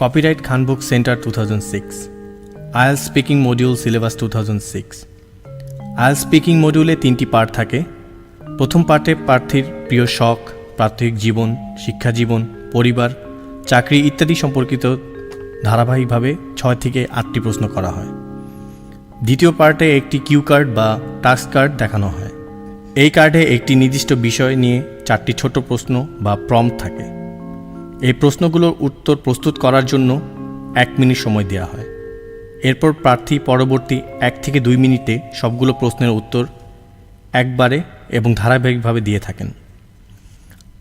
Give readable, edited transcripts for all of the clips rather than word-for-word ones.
Copyright Handbook Center 2006 IELTS Speaking Module Syllabus 2006 IELTS Speaking Module 3টি part থাকে। প্রথম পার্টে প্রার্থীর প্রিয় শখ, প্রাত্যহিক জীবন, শিক্ষা জীবন, পরিবার, চাকরি ইত্যাদি সম্পর্কিত ধারাবাহিকভাবে 6 থেকে 8টি প্রশ্ন করা হয়। দ্বিতীয় পার্টে একটি কিউ কার্ড বা টাস্ক কার্ড দেখানো হয়। এই কার্ডে একটি নির্দিষ্ট বিষয় নিয়ে 4টি ছোট প্রশ্ন বা প্রম্পট থাকে। এই প্রশ্নগুলোর উত্তর প্রস্তুত করার জন্য 1 মিনিট সময় দেওয়া হয়। এরপর প্রার্থী পরবর্তী 1 থেকে 2 মিনিটে সবগুলো প্রশ্নের উত্তর একবারে এবং ধারাবাহিকভাবে দিয়ে থাকেন।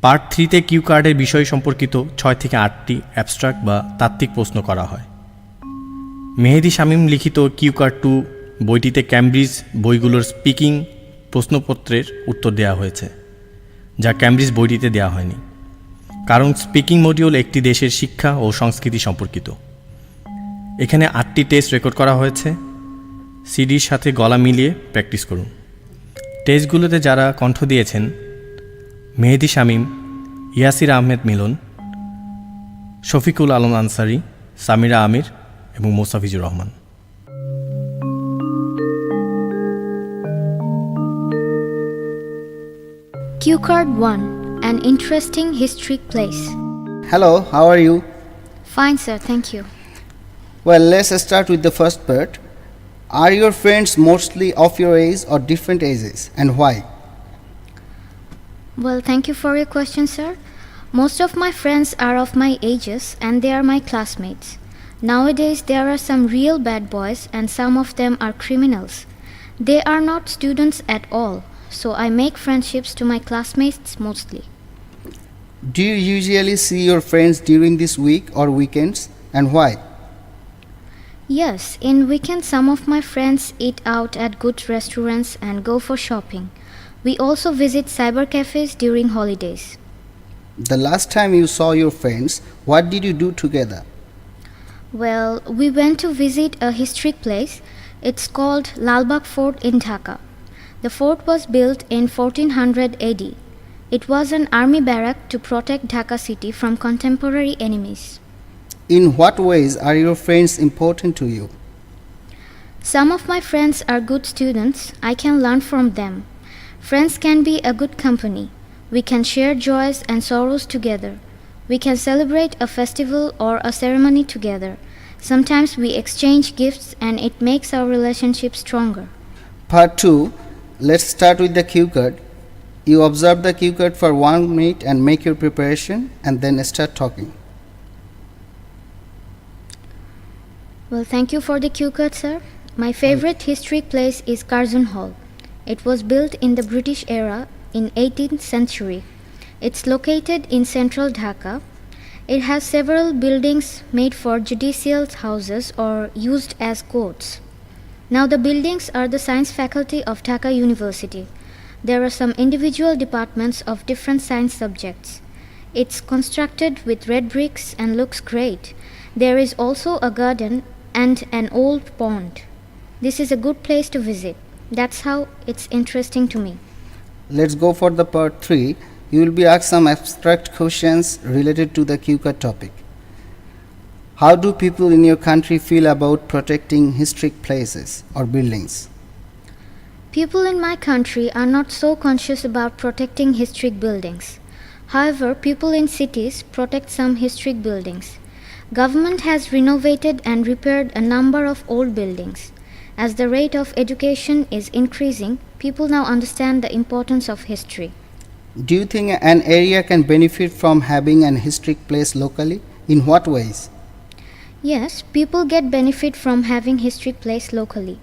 পার্ট 3তে কিউ কার্ডের বিষয় সম্পর্কিত 6 থেকে 8টি অ্যাবস্ট্রাক্ট বা তাত্ত্বিক প্রশ্ন করা হয়। মেহেদি শামীম লিখিত কিউ কার্ড 2 বইটিতে ক্যামব্রিজ বইগুলোর স্পিকিং প্রশ্নপত্রের উত্তর দেওয়া হয়েছে, যা ক্যামব্রিজ বইটিতে দেওয়া হয়নি, কারণ স্পিকিং মডিউল একটি দেশের শিক্ষা ও সংস্কৃতি সম্পর্কিত। এখানে 8টি টেস্ট রেকর্ড করা হয়েছে। সিডির সাথে গলা মিলিয়ে প্র্যাকটিস করুন। টেস্টগুলোতে যারা কণ্ঠ দিয়েছেন মেহেদি শামীম, ইয়াসির আহমেদ মিলন, শফিকুল আলম আনসারি, সামিরা আমির এবং Mostafizur Rahman. Cue card 1. An interesting historic place. Hello, how are you? Fine, sir. Thank you. Well, let's start with the first part. Are your friends mostly of your age or different ages, and why? Well, thank you for your question, sir. Most of my friends are of my ages and they are my classmates. Nowadays, there are some real bad boys and some of them are criminals. They are not students at all, so I make friendships to my classmates mostly. Do you usually see your friends during this week or weekends, and why? Yes, in weekends some of my friends eat out at good restaurants and go for shopping. We also visit cyber cafes during holidays. The last time you saw your friends, what did you do together? Well, we went to visit a historic place. It's called Lalbagh Fort in Dhaka. The fort was built in 1400 AD. It was an army barrack to protect Dhaka city from contemporary enemies. In what ways are your friends important to you? Some of my friends are good students. I can learn from them. Friends can be a good company. We can share joys and sorrows together. We can celebrate a festival or a ceremony together. Sometimes we exchange gifts and it makes our relationship stronger. Part 2. Let's start with the cue card. You observe the cue card for 1 minute and make your preparation and then start talking. Well, thank you for the cue card, sir. My favorite historic place is Curzon Hall. It was built in the British era in 18th century. It's located in central Dhaka. It has several buildings made for judicial houses or used as courts. Now the buildings are the science faculty of Dhaka University. There are some individual departments of different science subjects. It's constructed with red bricks and looks great. There is also a garden and an old pond. This is a good place to visit. That's how it's interesting to me. Let's go for the part 3. You will be asked some abstract questions related to the cue card topic. How do people in your country feel about protecting historic places or buildings? People in my country are not so conscious about protecting historic buildings. However, people in cities protect some historic buildings. Government has renovated and repaired a number of old buildings. As the rate of education is increasing, people now understand the importance of history. Do you think an area can benefit from having an historic place locally? In what ways? Yes, people get benefit from having historic place locally.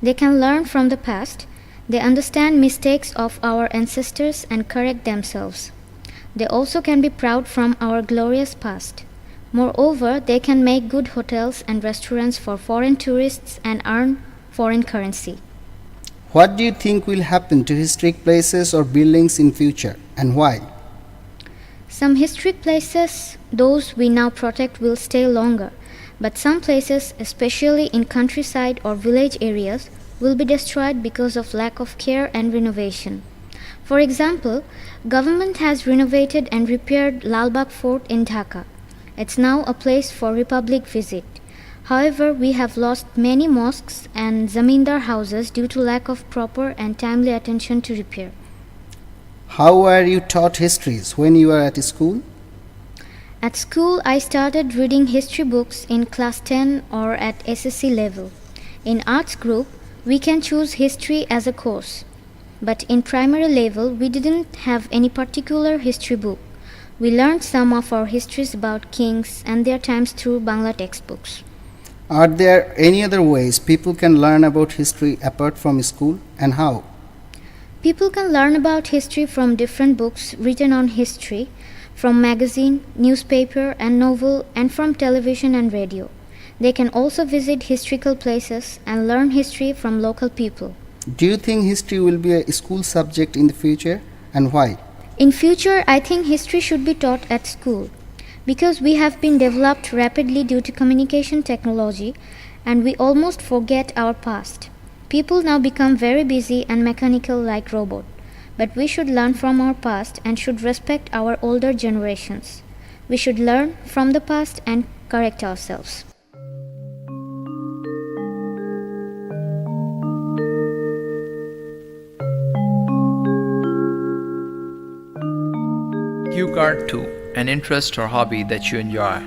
They can learn from the past. They understand mistakes of our ancestors and correct themselves. They also can be proud from our glorious past. Moreover, they can make good hotels and restaurants for foreign tourists and earn foreign currency. What do you think will happen to historic places or buildings in future, and why? Some historic places, those we now protect, will stay longer, but some places, especially in countryside or village areas, will be destroyed because of lack of care and renovation. For example, government has renovated and repaired Lalbagh Fort in Dhaka. It's now a place for public visit. However, we have lost many mosques and zamindar houses due to lack of proper and timely attention to repair. How were you taught histories when you were at school? At school, I started reading history books in class 10 or at SSC level. In arts group, we can choose history as a course. But in primary level, we didn't have any particular history book. We learned some of our histories about kings and their times through Bangla textbooks. Are there any other ways people can learn about history apart from school, and how? People can learn about history from different books written on history, from magazine, newspaper and novel, and from television and radio. They can also visit historical places and learn history from local people. Do you think history will be a school subject in the future, and why? In future, I think history should be taught at school because we have been developed rapidly due to communication technology and we almost forget our past. People now become very busy and mechanical like robots, but we should learn from our past and should respect our older generations. We should learn from the past and correct ourselves. Cue card 2. An interest or hobby that you enjoy.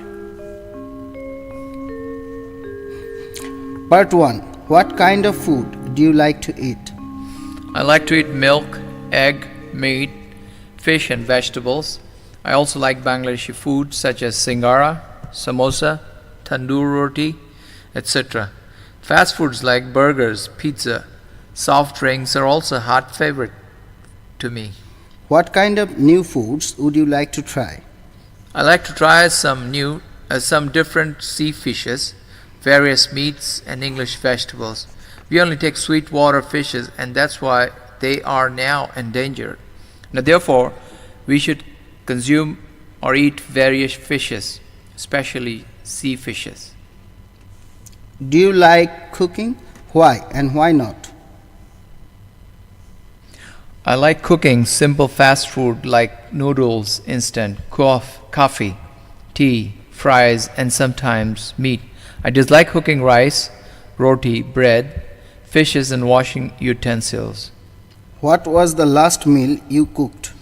Part 1. What kind of food do you like to eat? I like to eat milk, egg, meat, fish and vegetables. I also like Bangladeshi food such as singara, samosa, tandoor roti, etc. Fast foods like burgers, pizza, soft drinks are also a hot favorite to me. What kind of new foods would you like to try? I like to try some different sea fishes, various meats and English vegetables. We only take sweetwater fishes and that's why they are now endangered. Now therefore, we should consume or eat various fishes, especially sea fishes. Do you like cooking? Why and why not? I like cooking simple fast food like noodles, instant, coffee, tea, fries, and sometimes meat. I dislike cooking rice, roti, bread, fishes, and washing utensils. What was the last meal you cooked?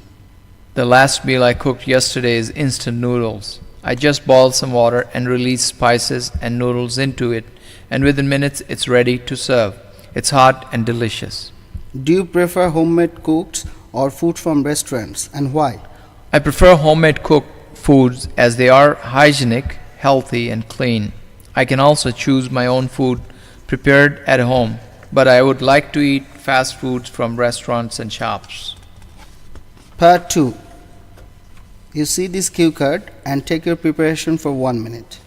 The last meal I cooked yesterday is instant noodles. I just boiled some water and released spices and noodles into it, and within minutes it's ready to serve. It's hot and delicious. Do you prefer homemade cooked or food from restaurants, and why? I prefer homemade cooked foods as they are hygienic, healthy, and clean. I can also choose my own food prepared at home, but I would like to eat fast foods from restaurants and shops. Part 2. You see this cue card and take your preparation for 1 minute.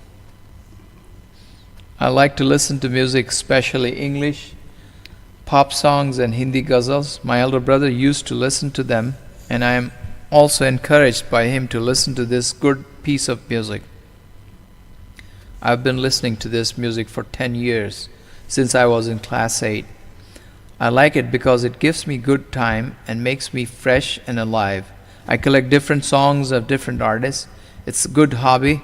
I like to listen to music, especially English, pop songs and Hindi ghazals. My elder brother used to listen to them, and I am also encouraged by him to listen to this good piece of music. I've been listening to this music for 10 years, since I was in class 8. I like it because it gives me good time and makes me fresh and alive. I collect different songs of different artists. It's a good hobby.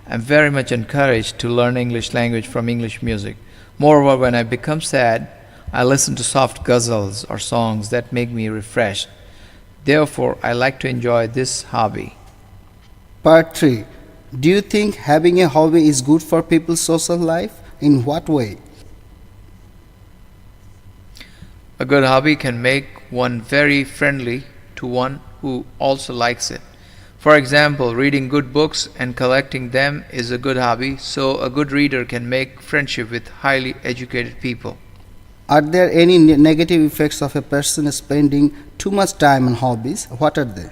I'm very much encouraged to learn English language from English music. Moreover, when I become sad, I listen to soft ghazals or songs that make me refreshed. Therefore, I like to enjoy this hobby. Part 3. Do you think having a hobby is good for people's social life? In what way? A good hobby can make one very friendly to one who also likes it. For example, reading good books and collecting them is a good hobby, so a good reader can make friendship with highly educated people. Are there any negative effects of a person spending too much time on hobbies? What are they?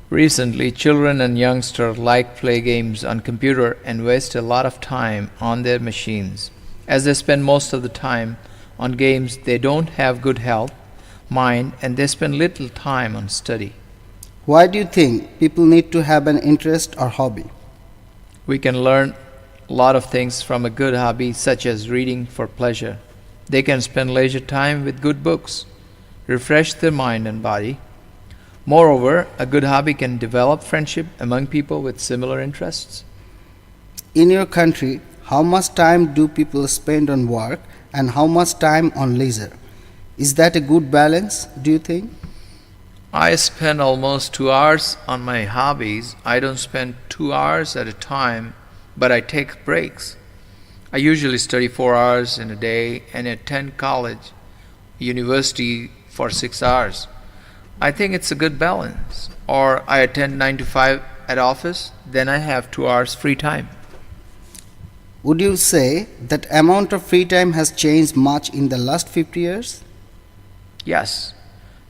Recently, children and youngsters like play games on computer and waste a lot of time on their machines. As they spend most of the time on games, they don't have good health, mind, and they spend little time on study. Why do you think people need to have an interest or hobby? We can learn a lot of things from a good hobby, such as reading for pleasure. They can spend leisure time with good books, refresh their mind and body. Moreover, a good hobby can develop friendship among people with similar interests. In your country, how much time do people spend on work and how much time on leisure? Is that a good balance, do you think? I spend almost 2 hours on my hobbies. I don't spend 2 hours at a time, but I take breaks. I usually study 4 hours in a day and attend college, university for 6 hours. I think it's a good balance. Or I attend 9 to 5 at office, then I have 2 hours free time. Would you say that amount of free time has changed much in the last 50 years? Yes,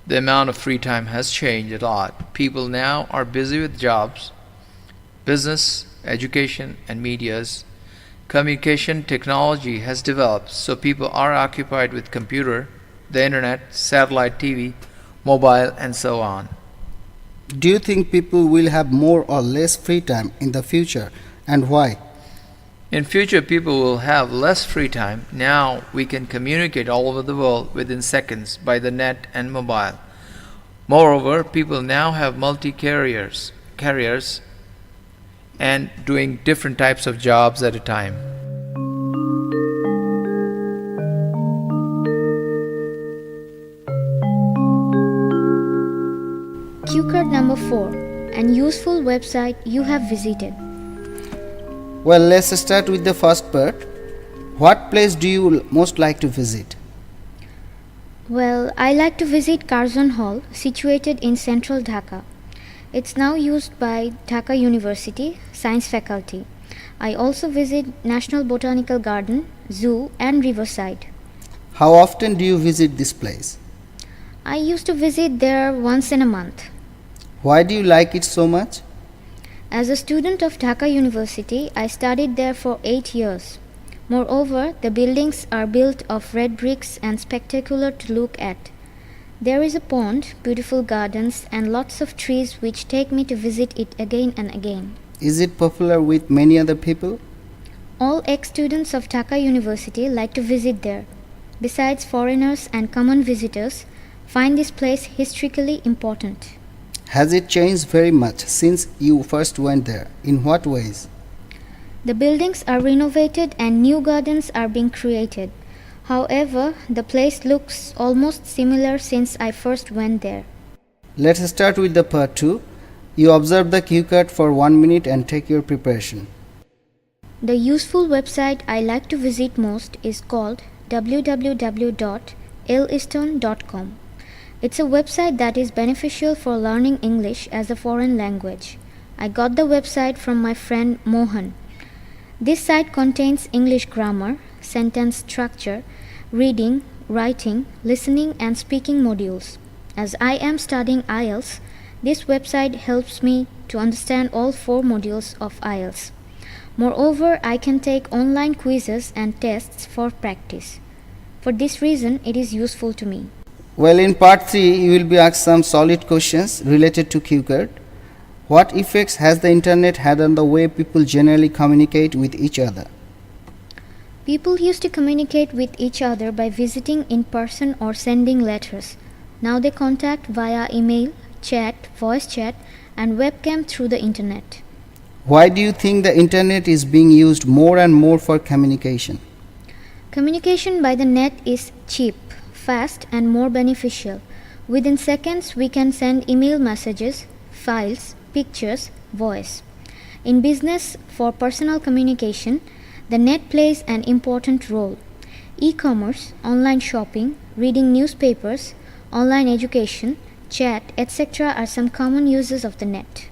the amount of free time has changed a lot. People now are busy with jobs, business, education, and medias. Communication technology has developed, so people are occupied with computer, the internet, satellite TV, mobile, and so on. Do you think people will have more or less free time in the future, and why? In future, people will have less free time. Now we can communicate all over the world within seconds by the net and mobile. Moreover, people now have multi-careers and doing different types of jobs at a time. Cue card number 4. An useful website you have visited. Well, let's start with the first part. What place do you most like to visit? Well, I like to visit Curzon Hall, situated in central Dhaka. It's now used by Dhaka University, Science Faculty. I also visit National Botanical Garden, Zoo and Riverside. How often do you visit this place? I used to visit there once in a month. Why do you like it so much? As a student of Dhaka University, I studied there for 8 years. Moreover, the buildings are built of red bricks and spectacular to look at. There is a pond, beautiful gardens and lots of trees which take me to visit it again and again. Is it popular with many other people? All ex-students of Dhaka University like to visit there. Besides, foreigners and common visitors find this place historically important. Has it changed very much since you first went there? In what ways? The buildings are renovated and new gardens are being created. However, the place looks almost similar since I first went there. Let's start with the part 2. You observe the cue card for 1 minute and take your preparation. The useful website I like to visit most is called www.eliston.com. It's a website that is beneficial for learning English as a foreign language. I got the website from my friend Mohan. This site contains English grammar, sentence structure, reading, writing, listening and speaking modules. As I am studying IELTS, this website helps me to understand all 4 modules of IELTS. Moreover, I can take online quizzes and tests for practice. For this reason, it is useful to me. Well, in part 3, you will be asked some solid questions related to cue card. What effects has the internet had on the way people generally communicate with each other? People used to communicate with each other by visiting in person or sending letters. Now they contact via email, chat, voice chat, and webcam through the internet. Why do you think the internet is being used more and more for communication? Communication by the net is cheap, fast, and more beneficial. Within seconds, we can send email messages, files, pictures, voice. In business, for personal communication, the net plays an important role. E-commerce, online shopping, reading newspapers, online education, chat, etc. are some common uses of the net.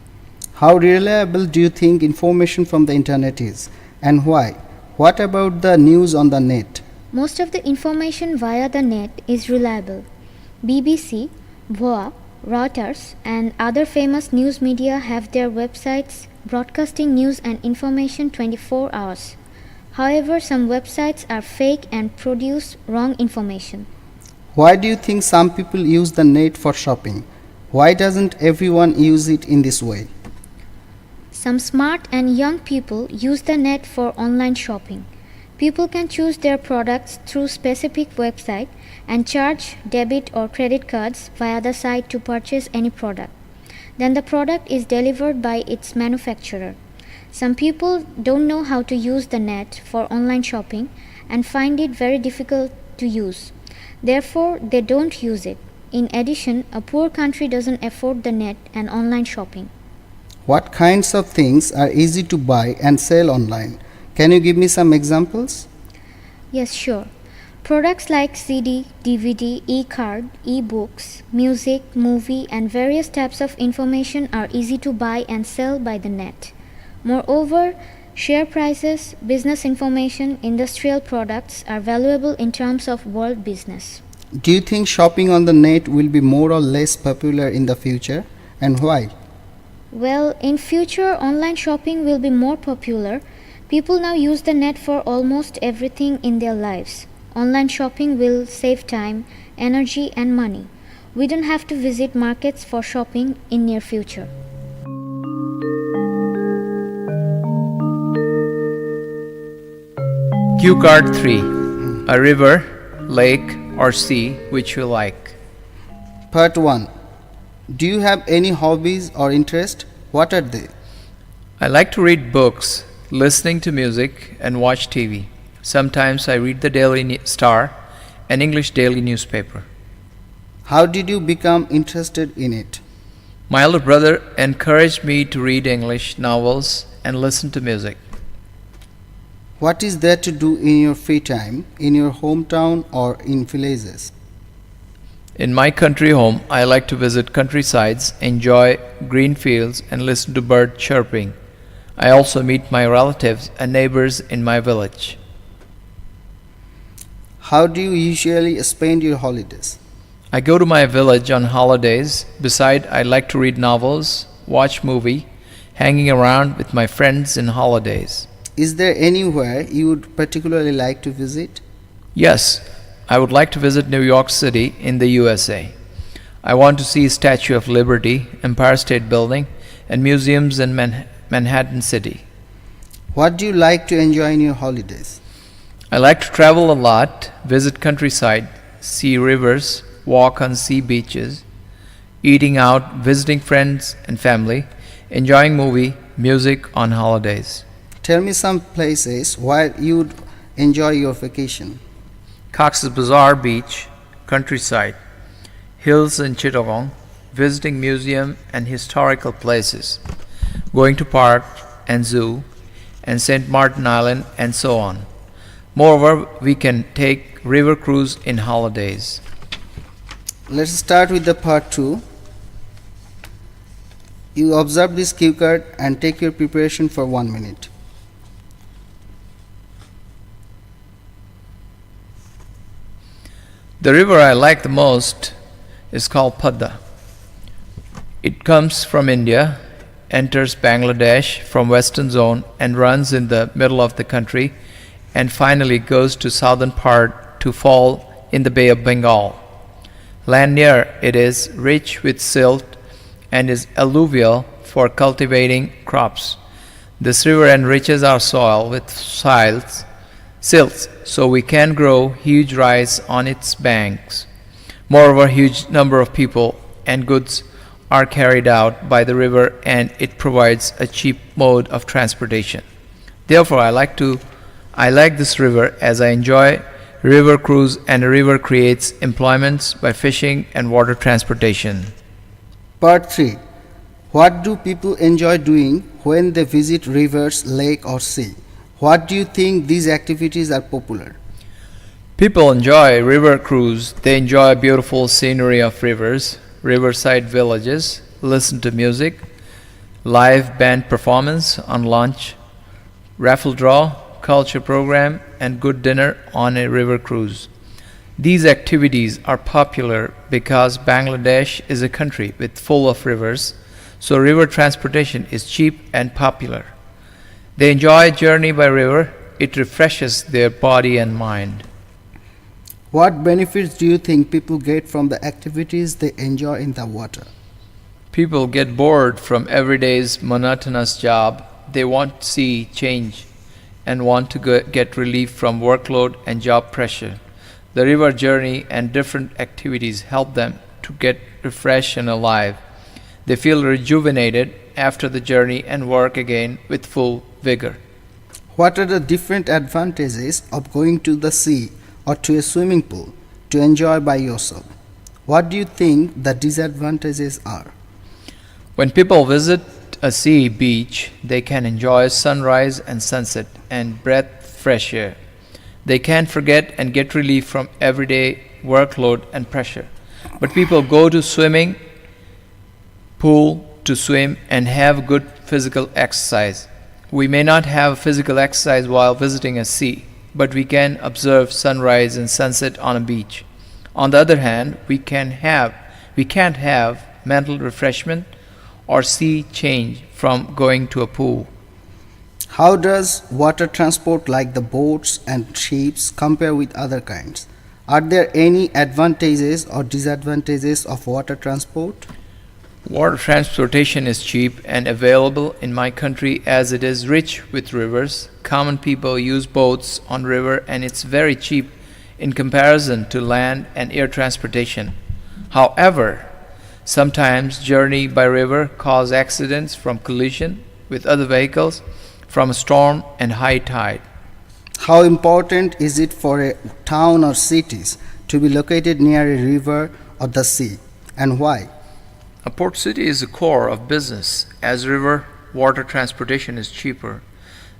How reliable do you think information from the internet is, and why? What about the news on the net? Most of the information via the net is reliable. BBC, VOA, Reuters, and other famous news media have their websites broadcasting news and information 24 hours. However, some websites are fake and produce wrong information. Why do you think some people use the net for shopping? Why doesn't everyone use it in this way? Some smart and young people use the net for online shopping. People can choose their products through specific website and charge debit or credit cards via the site to purchase any product. Then the product is delivered by its manufacturer. Some people don't know how to use the net for online shopping and find it very difficult to use. Therefore, they don't use it. In addition, a poor country doesn't afford the net and online shopping. What kinds of things are easy to buy and sell online? Can you give me some examples? Yes, sure. Products like CD, DVD, e-card, e-books, music, movie, and various types of information are easy to buy and sell by the net. Moreover, share prices, business information, industrial products are valuable in terms of world business. Do you think shopping on the net will be more or less popular in the future, and why? Well, in future, online shopping will be more popular. People now use the net for almost everything in their lives. Online shopping will save time, energy, and money. We don't have to visit markets for shopping in near future. Cue card 3. A river, lake, or sea which you like. Part 1. Do you have any hobbies or interests? What are they? I like to read books, listening to music, and watch TV. Sometimes I read the Daily Star, an English daily newspaper. How did you become interested in it? My elder brother encouraged me to read English novels and listen to music. What is there to do in your free time, in your hometown or in villages? In my country home, I like to visit countrysides, enjoy green fields, and listen to bird chirping. I also meet my relatives and neighbors in my village. How do you usually spend your holidays? I go to my village on holidays. Besides, I like to read novels, watch movie, hanging around with my friends in holidays. Is there anywhere you would particularly like to visit? Yes, I would like to visit New York City in the USA. I want to see Statue of Liberty, Empire State Building, and museums in Manhattan City. What do you like to enjoy in your holidays? I like to travel a lot, visit countryside, see rivers, walk on sea beaches, eating out, visiting friends and family, enjoying movie, music on holidays. Tell me some places where you would enjoy your vacation. Cox's Bazar Beach, countryside, hills in Chittagong, visiting museum and historical places, going to park and zoo, and St. Martin Island, and so on. Moreover, we can take river cruise in holidays. Let's start with the part 2. You observe this cue card and take your preparation for 1 minute. The river I like the most is called Padda. It comes from India, enters Bangladesh from western zone and runs in the middle of the country, and finally goes to southern part to fall in the Bay of Bengal. Land near it is rich with silt and is alluvial for cultivating crops. This river enriches our soil with silts, so we can grow huge rice on its banks. Moreover, huge number of people and goods are carried out by the river, and it provides a cheap mode of transportation. Therefore, I like this river as I enjoy river cruise, and a river creates employments by fishing and water transportation. Part 3. What do people enjoy doing when they visit rivers, lake or sea? What do you think these activities are popular? People enjoy river cruise. They enjoy beautiful scenery of rivers, riverside villages, listen to music, live band performance on lunch, raffle draw, culture program, and good dinner on a river cruise. These activities are popular because Bangladesh is a country with full of rivers, so river transportation is cheap and popular. They enjoy a journey by river. It refreshes their body and mind. What benefits do you think people get from the activities they enjoy in the water? People get bored from everyday's monotonous job. They want to see change and want to get relief from workload and job pressure. The river journey and different activities help them to get refreshed and alive. They feel rejuvenated after the journey and work again with full vigor. What are the different advantages of going to the sea or to a swimming pool to enjoy by yourself? What do you think the disadvantages are? When people visit a sea beach, they can enjoy sunrise and sunset and breathe fresh air. They can forget and get relief from everyday workload and pressure. But people go to swimming pool to swim and have good physical exercise. We may not have physical exercise while visiting a sea, but we can observe sunrise and sunset on a beach. On the other hand, we can't have mental refreshment or sea change from going to a pool. How does water transport like the boats and ships compare with other kinds? Are there any advantages or disadvantages of water transport? Water transportation is cheap and available in my country as it is rich with rivers. Common people use boats on river and it's very cheap in comparison to land and air transportation. However, sometimes journey by river cause accidents from collision with other vehicles from a storm and high tide. How important is it for a town or cities to be located near a river or the sea, and why? A port city is the core of business, as river water transportation is cheaper,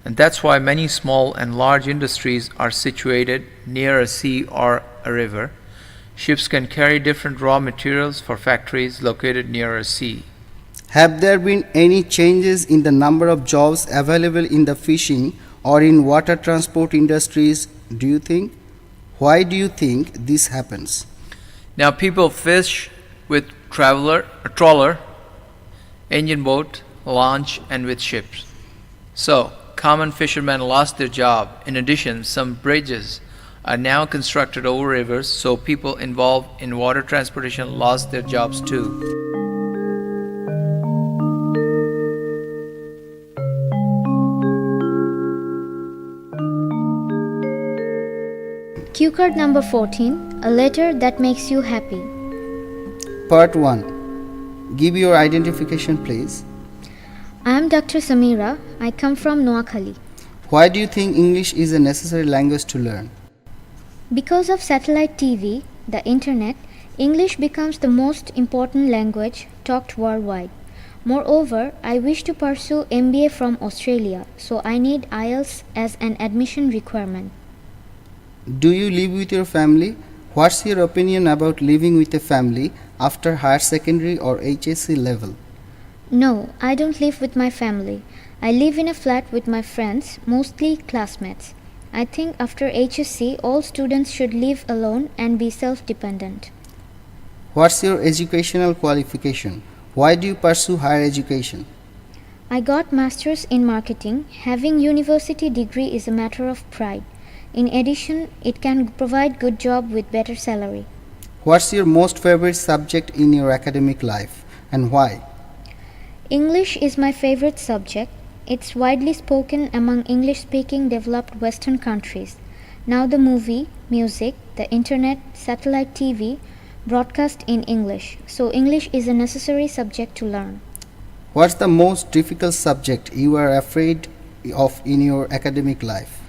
and that's why many small and large industries are situated near a sea or a river. Ships can carry different raw materials for factories located near a sea. Have there been any changes in the number of jobs available in the fishing or in water transport industries, do you think? Why do you think this happens? Now people fish with trawler, engine boat, launch, and with ships. So, common fishermen lost their job. In addition, some bridges are now constructed over rivers, so people involved in water transportation lost their jobs too. Cue card number 14, a letter that makes you happy. Part 1. Give your identification, please. I am Dr. Samira. I come from Noakhali. Why do you think English is a necessary language to learn? Because of satellite TV, the internet, English becomes the most important language talked worldwide. Moreover, I wish to pursue MBA from Australia, so I need IELTS as an admission requirement. Do you live with your family? What's your opinion about living with a family after higher secondary or HSC level? No, I don't live with my family. I live in a flat with my friends, mostly classmates. I think after HSC, all students should live alone and be self-dependent. What's your educational qualification? Why do you pursue higher education? I got masters in marketing. Having university degree is a matter of pride. In addition, it can provide good job with better salary. What's your most favorite subject in your academic life and why? English is my favorite subject. It's widely spoken among English-speaking developed Western countries. Now the movie, music, the internet, satellite TV broadcast in English. So English is a necessary subject to learn. What's the most difficult subject you are afraid of in your academic life?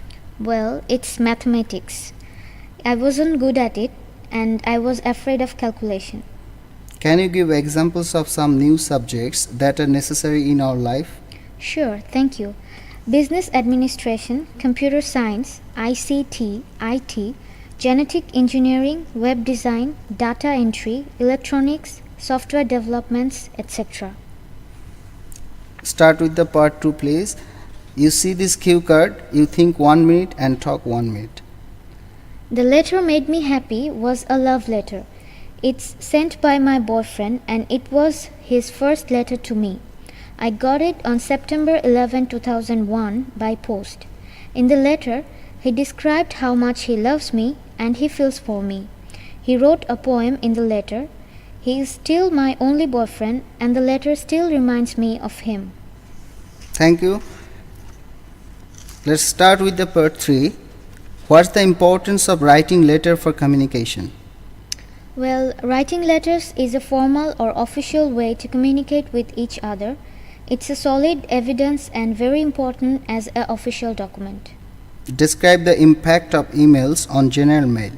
Well, it's mathematics. I wasn't good at it and I was afraid of calculation. Can you give examples of some new subjects that are necessary in our life? Sure, thank you. Business administration, computer science, ICT, IT, genetic engineering, web design, data entry, electronics, software developments, etc. Start with the part 2, please. You see this cue card, you think 1 minute and talk 1 minute. The letter made me happy was a love letter. It's sent by my boyfriend and it was his first letter to me. I got it on September 11, 2001 by post. In the letter, he described how much he loves me and he feels for me. He wrote a poem in the letter. He is still my only boyfriend and the letter still reminds me of him. Thank you. Let's start with the part 3. What's the importance of writing letter for communication? Well, writing letters is a formal or official way to communicate with each other. It's a solid evidence and very important as an official document. Describe the impact of emails on general mail.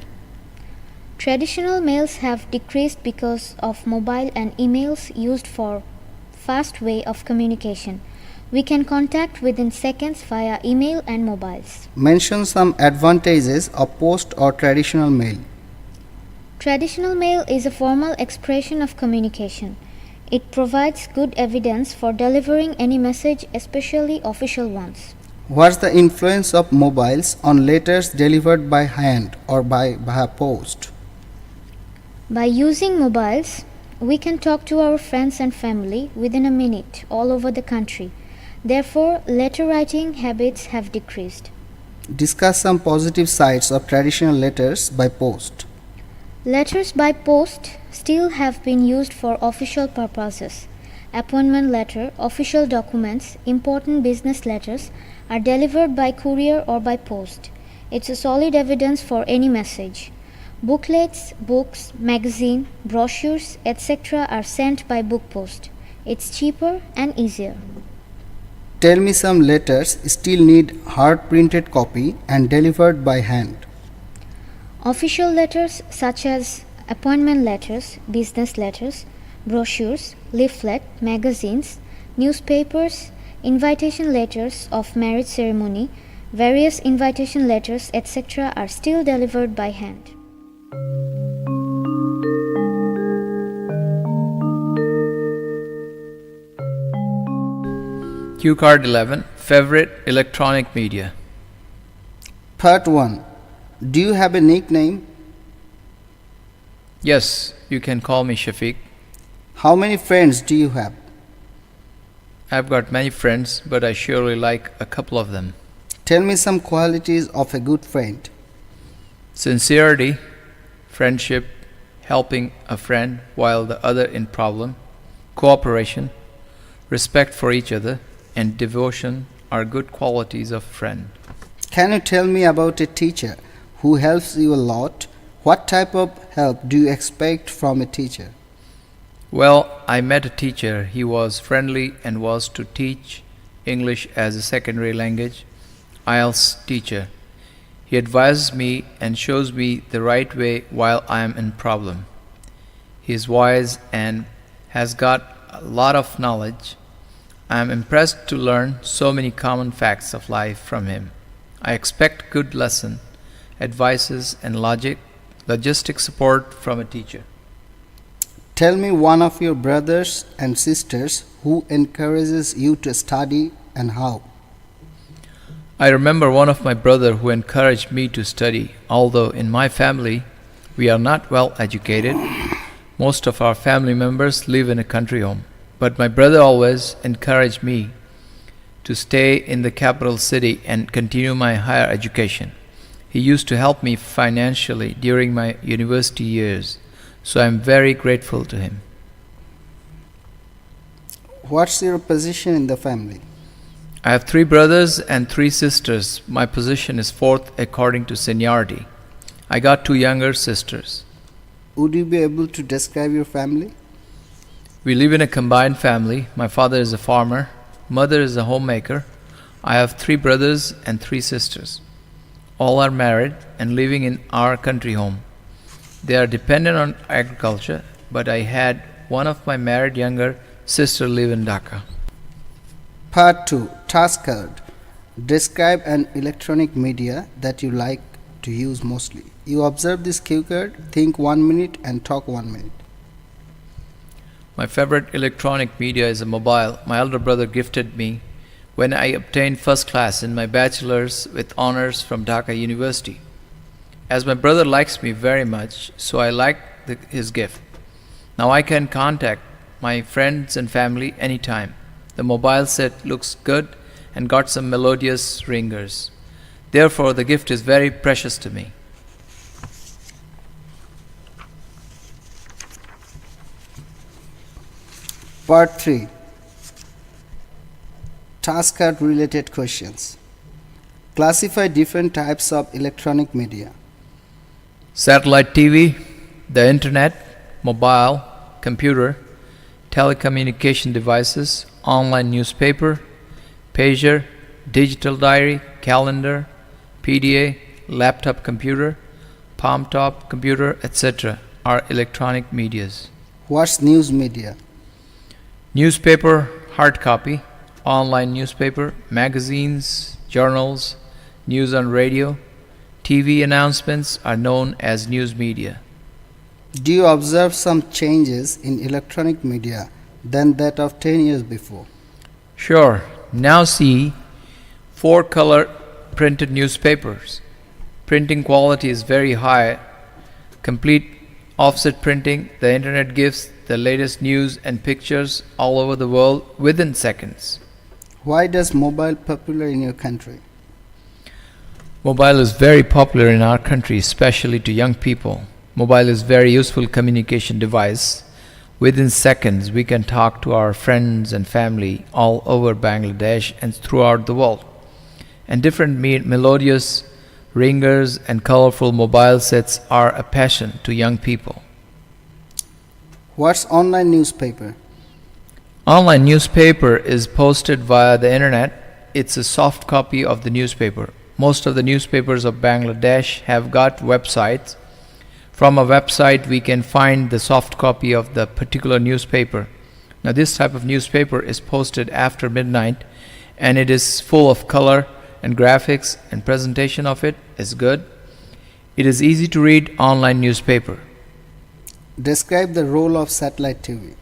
Traditional mails have decreased because of mobile and emails used for fast way of communication. We can contact within seconds via email and mobiles. Mention some advantages of post or traditional mail. Traditional mail is a formal expression of communication. It provides good evidence for delivering any message, especially official ones. What's the influence of mobiles on letters delivered by hand or by post? By using mobiles, we can talk to our friends and family within a minute all over the country. Therefore, letter writing habits have decreased. Discuss some positive sides of traditional letters by post. Letters by post still have been used for official purposes. Appointment letter, official documents, important business letters are delivered by courier or by post. It's a solid evidence for any message. Booklets, books, magazine, brochures, etc. are sent by book post. It's cheaper and easier. Tell me some letters still need hard printed copy and delivered by hand. Official letters such as appointment letters, business letters, brochures, leaflet, magazines, newspapers, invitation letters of marriage ceremony, various invitation letters, etc. are still delivered by hand. Cue card 11. Favorite electronic media. Part 1. Do you have a nickname? Yes, you can call me Shafiq. How many friends do you have? I've got many friends, but I surely like a couple of them. Tell me some qualities of a good friend. Sincerity, friendship, helping a friend while the other in problem, cooperation, respect for each other, and devotion are good qualities of friend. Can you tell me about a teacher who helps you a lot? What type of help do you expect from a teacher? Well, I met a teacher. He was friendly and was to teach English as a secondary language, IELTS teacher. He advises me and shows me the right way while I am in problem. He is wise and has got a lot of knowledge. I am impressed to learn so many common facts of life from him. I expect good lesson, advices and logistic support from a teacher. Tell me one of your brothers and sisters who encourages you to study and how. I remember one of my brother who encouraged me to study. Although in my family we are not well educated, most of our family members live in a country home. But my brother always encouraged me to stay in the capital city and continue my higher education. He used to help me financially during my university years, so I am very grateful to him. What's your position in the family? I have 3 brothers and 3 sisters. My position is 4th according to seniority. I got 2 younger sisters. Would you be able to describe your family? We live in a combined family. My father is a farmer, mother is a homemaker. I have 3 brothers and 3 sisters. All are married and living in our country home. They are dependent on agriculture, but I had one of my married younger sister live in Dhaka. Part 2. Task card. Describe an electronic media that you like to use mostly. You observe this cue card, think 1 minute and talk 1 minute. My favorite electronic media is a mobile my elder brother gifted me when I obtained first class in my bachelor's with honors from Dhaka University. As my brother likes me very much, so I like his gift. Now I can contact my friends and family anytime. The mobile set looks good and got some melodious ringers. Therefore, the gift is very precious to me. Part 3. Task card related questions. Classify different types of electronic media. Satellite TV, the internet, mobile, computer, telecommunication devices, online newspaper, pager, digital diary, calendar, PDA, laptop computer, palm top computer, etc. are electronic medias. What's news media? Newspaper, hard copy, online newspaper, magazines, journals, news on radio, TV announcements are known as news media. Do you observe some changes in electronic media than that of 10 years before? Sure, now see 4-color printed newspapers. Printing quality is very high. Complete offset printing, the internet gives the latest news and pictures all over the world within seconds. Why does mobile popular in your country? Mobile is very popular in our country, especially to young people. Mobile is very useful communication device. Within seconds, we can talk to our friends and family all over Bangladesh and throughout the world. And different melodious ringers and colorful mobile sets are a passion to young people. What's online newspaper? Online newspaper is posted via the internet. It's a soft copy of the newspaper. Most of the newspapers of Bangladesh have got websites. From a website we can find the soft copy of the particular newspaper. Now this type of newspaper is posted after midnight and it is full of color and graphics, and presentation of it is good. It is easy to read online newspaper. Describe the role of satellite TV.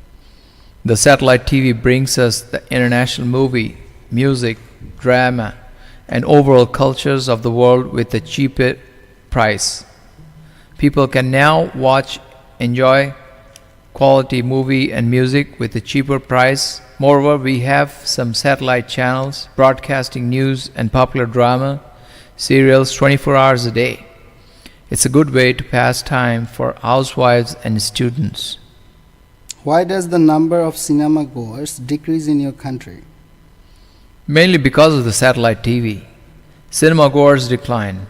The satellite TV brings us the international movie, music, drama, and overall cultures of the world with a cheaper price. People can now enjoy quality movie and music with a cheaper price. Moreover, we have some satellite channels broadcasting news and popular drama, serials 24 hours a day. It's a good way to pass time for housewives and students. Why does the number of cinema goers decrease in your country? Mainly because of the satellite TV. Cinema goers decline.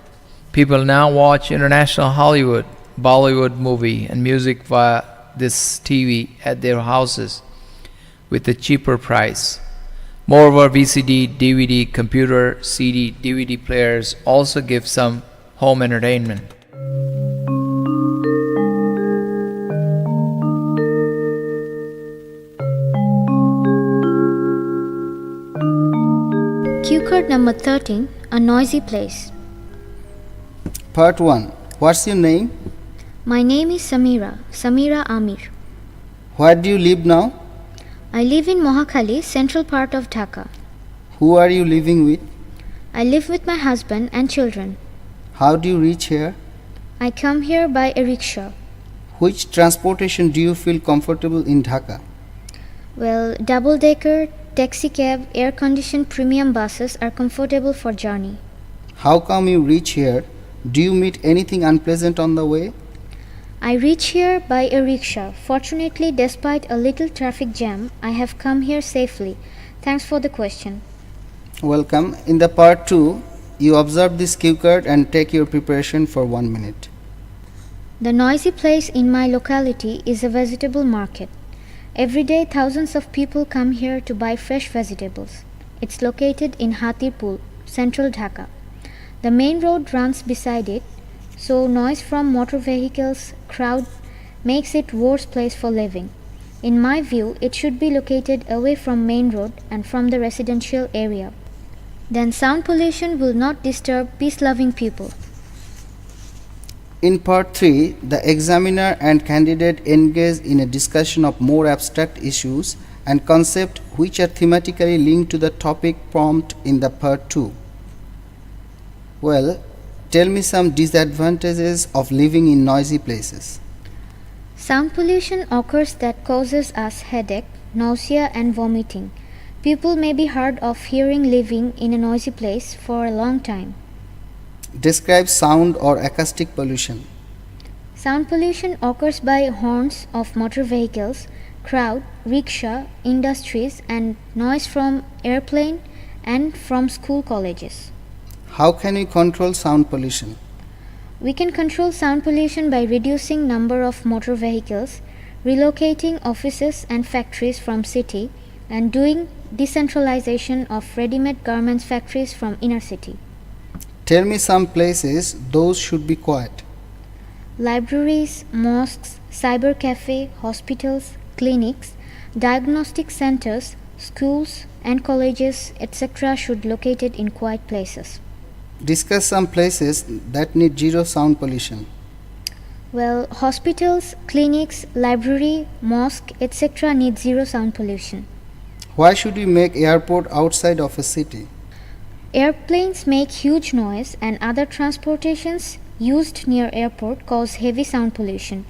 People now watch international Hollywood, Bollywood movie and music via this TV at their houses with a cheaper price. Moreover, VCD, DVD, computer, CD, DVD players also give some home entertainment. Cue card number 13, a noisy place. Part 1. What's your name? My name is Samira Amir. Where do you live now? I live in Mohakali, central part of Dhaka. Who are you living with? I live with my husband and children. How do you reach here? I come here by a rickshaw. Which transportation do you feel comfortable in Dhaka? Well, double-decker, taxi cab, air-conditioned premium buses are comfortable for journey. How come you reach here? Do you meet anything unpleasant on the way? I reach here by a rickshaw. Fortunately, despite a little traffic jam, I have come here safely. Thanks for the question. Welcome. In the part 2, you observe this cue card and take your preparation for 1 minute. The noisy place in my locality is a vegetable market. Every day, thousands of people come here to buy fresh vegetables. It's located in Hatirpur, central Dhaka. The main road runs beside it, so noise from motor vehicles, crowd makes it worse place for living. In my view, it should be located away from main road and from the residential area. Then sound pollution will not disturb peace-loving people. In part 3, the examiner and candidate engage in a discussion of more abstract issues and concepts which are thematically linked to the topic prompt in the part 2. Well, tell me some disadvantages of living in noisy places. Sound pollution occurs that causes us headache, nausea and vomiting. People may be hard of hearing living in a noisy place for a long time. Describe sound or acoustic pollution. Sound pollution occurs by horns of motor vehicles, crowd, rickshaw, industries and noise from airplane and from school colleges. How can we control sound pollution? We can control sound pollution by reducing number of motor vehicles, relocating offices and factories from city, and doing decentralization of ready-made garments factories from inner city. Tell me some places those should be quiet. Libraries, mosques, cyber cafe, hospitals, clinics, diagnostic centers, schools and colleges, etc. should located in quiet places. Discuss some places that need zero sound pollution. Well, hospitals, clinics, library, mosque, etc. need zero sound pollution. Why should we make airport outside of a city? Airplanes make huge noise and other transportations used near airport cause heavy sound pollution.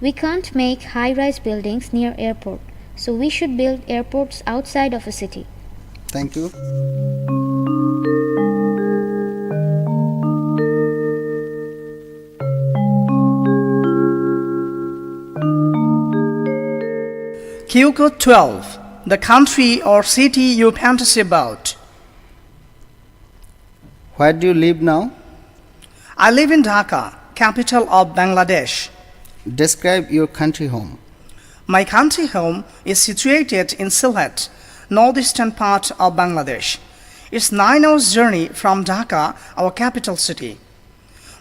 We can't make high-rise buildings near airport, so we should build airports outside of a city. Thank you. Cue code 12. The country or city you fantasy about. Where do you live now? I live in Dhaka, capital of Bangladesh. Describe your country home. My country home is situated in Sylhet, northeastern part of Bangladesh. It's 9 hours journey from Dhaka, our capital city.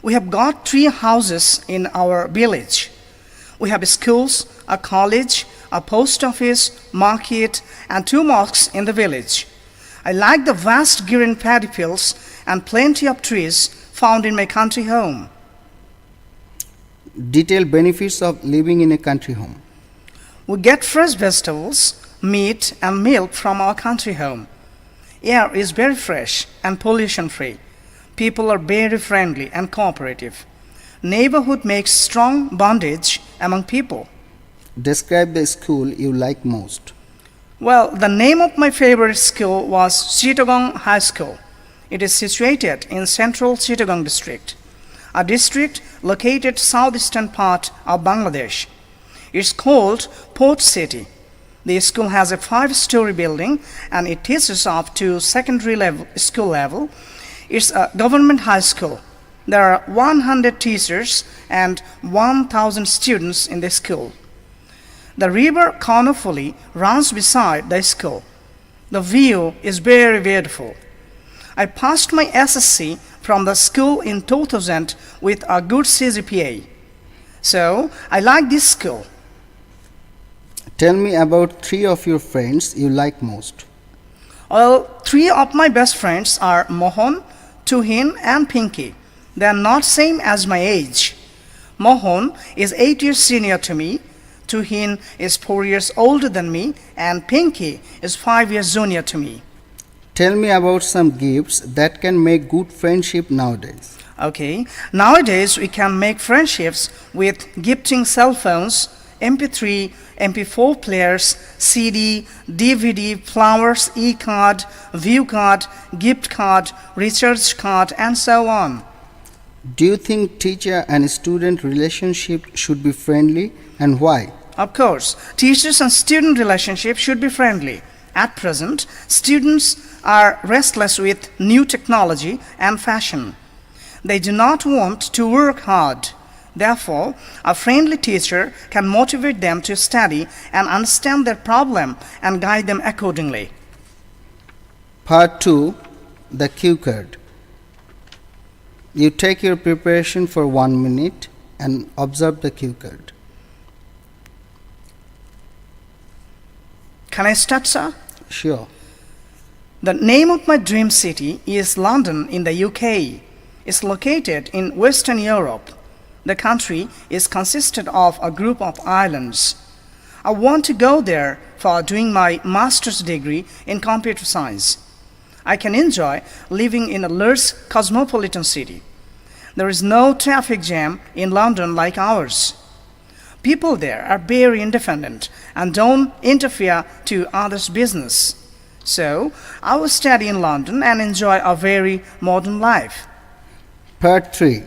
We have got 3 houses in our village. We have schools, a college, a post office, market, and 2 mosques in the village. I like the vast green paddy fields and plenty of trees found in my country home. Detail benefits of living in a country home. We get fresh vegetables, meat, and milk from our country home. Air is very fresh and pollution-free. People are very friendly and cooperative. Neighborhood makes strong bondage among people. Describe the school you like most. Well, the name of my favorite school was Chittagong High School. It is situated in central Chittagong district, a district located southeastern part of Bangladesh. It's called Port City. The school has a 5-story building and it teaches up to secondary school level. It's a government high school. There are 100 teachers and 1,000 students in the school. The river Karnofuli runs beside the school. The view is very beautiful. I passed my SSC from the school in 2000 with a good CGPA. So, I like this school. Tell me about 3 of your friends you like most. Well, 3 of my best friends are Mohan, Tuhin, and Pinky. They are not same as my age. Mohan is 8 years senior to me, Tuhin is 4 years older than me, and Pinky is 5 years junior to me. Tell me about some gifts that can make good friendship nowadays. Okay, nowadays we can make friendships with gifting cell phones, MP3, MP4 players, CD, DVD, flowers, e-card, view card, gift card, recharge card, and so on. Do you think teacher and student relationship should be friendly, and why? Of course, teachers and student relationship should be friendly. At present, students are restless with new technology and fashion. They do not want to work hard. Therefore, a friendly teacher can motivate them to study and understand their problem and guide them accordingly. Part 2. The cue card. You take your preparation for 1 minute and observe the cue card. Can I start, sir? Sure. The name of my dream city is London in the UK. It's located in Western Europe. The country is consisted of a group of islands. I want to go there for doing my master's degree in computer science. I can enjoy living in a large cosmopolitan city. There is no traffic jam in London like ours. People there are very independent and don't interfere to others' business. So, I will study in London and enjoy a very modern life. Part 3.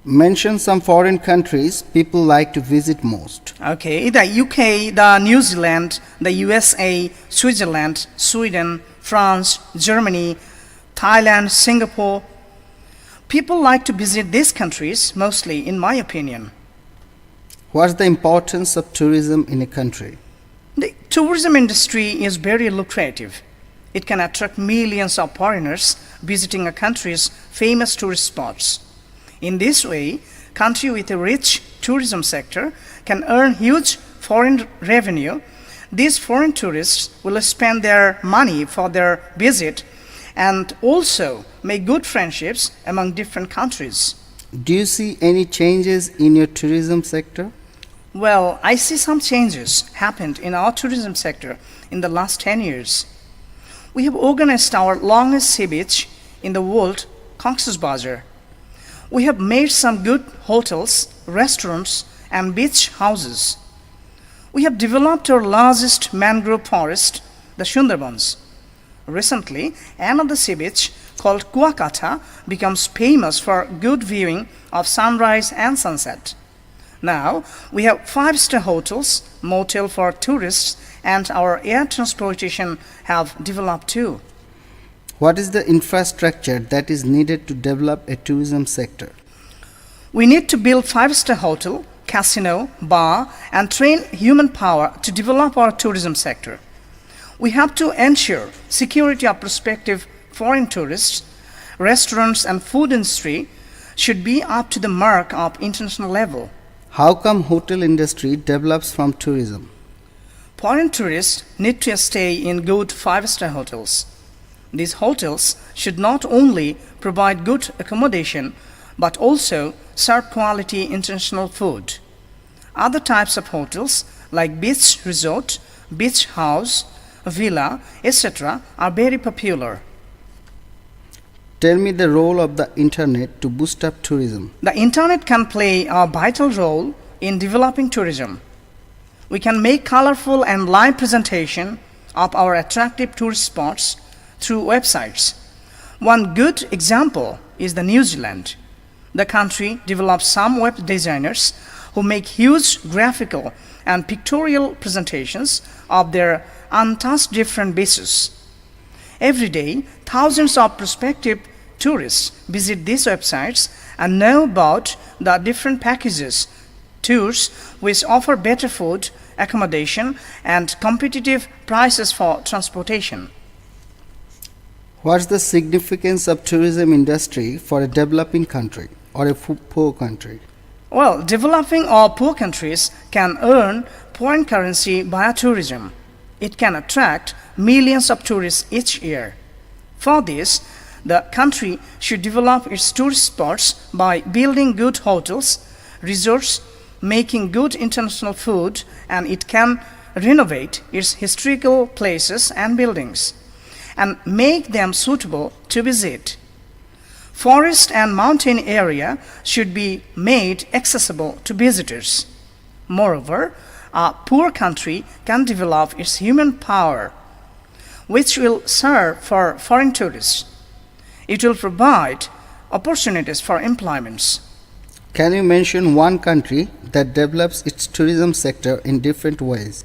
Mention some foreign countries people like to visit most. Okay, the UK, the New Zealand, the USA, Switzerland, Sweden, France, Germany, Thailand, Singapore. People like to visit these countries mostly, in my opinion. What's the importance of tourism in a country? The Tourism industry is very lucrative. It can attract millions of foreigners visiting a country's famous tourist spots. In this way, country with a rich tourism sector can earn huge foreign revenue. These foreign tourists will spend their money for their visit and also make good friendships among different countries. Do you see any changes in your tourism sector? Well, I see some changes happened in our tourism sector in the last 10 years. We have organized our longest sea beach in the world, Cox's Bazar. We have made some good hotels, restaurants, and beach houses. We have developed our largest mangrove forest, the Sundarbans. Recently, another sea beach called Kuakata becomes famous for good viewing of sunrise and sunset. Now, we have 5-star hotels, motel for tourists, and our air transportation have developed too. What is the infrastructure that is needed to develop a tourism sector? We need to build 5-star hotel, casino, bar, and train human power to develop our tourism sector. We have to ensure security of prospective foreign tourists. Restaurants and food industry should be up to the mark of international level. How come hotel industry develops from tourism? Foreign tourists need to stay in good 5-star hotels. These hotels should not only provide good accommodation but also serve quality international food. Other types of hotels like beach resort, beach house, villa, etc. are very popular. Tell me the role of the internet to boost up tourism. The internet can play a vital role in developing tourism. We can make colorful and live presentation of our attractive tourist spots through websites. One good example is the New Zealand. The country develops some web designers who make huge graphical and pictorial presentations of their untouched different beaches. Every day, thousands of prospective tourists visit these websites and know about the different packages, tours which offer better food, accommodation, and competitive prices for transportation. What's the significance of tourism industry for a developing country or a poor country? Well, developing or poor countries can earn foreign currency via tourism. It can attract millions of tourists each year. For this, the country should develop its tourist spots by building good hotels, resorts, making good international food, and it can renovate its historical places and buildings and make them suitable to visit. Forest and mountain area should be made accessible to visitors. Moreover, a poor country can develop its human power, which will serve for foreign tourists. It will provide opportunities for employments. Can you mention one country that develops its tourism sector in different ways?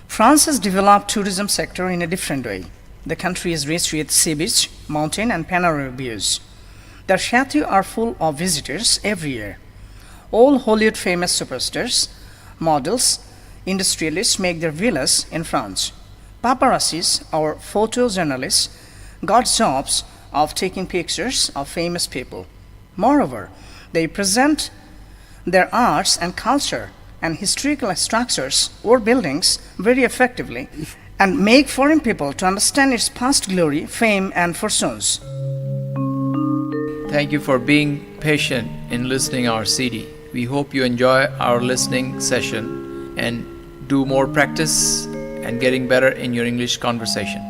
France has developed tourism sector in a different way. The country is rich with sea beach, mountain, and panoramic views. Their chateaux are full of visitors every year. All Hollywood famous superstars, models, industrialists make their villas in France. Paparazzis, or photojournalists, got jobs of taking pictures of famous people. Moreover, they present their arts and culture and historical structures or buildings very effectively and make foreign people to understand its past glory, fame, and fortunes. Thank you for being patient in listening our CD. We hope you enjoy our listening session and do more practice and getting better in your English conversation.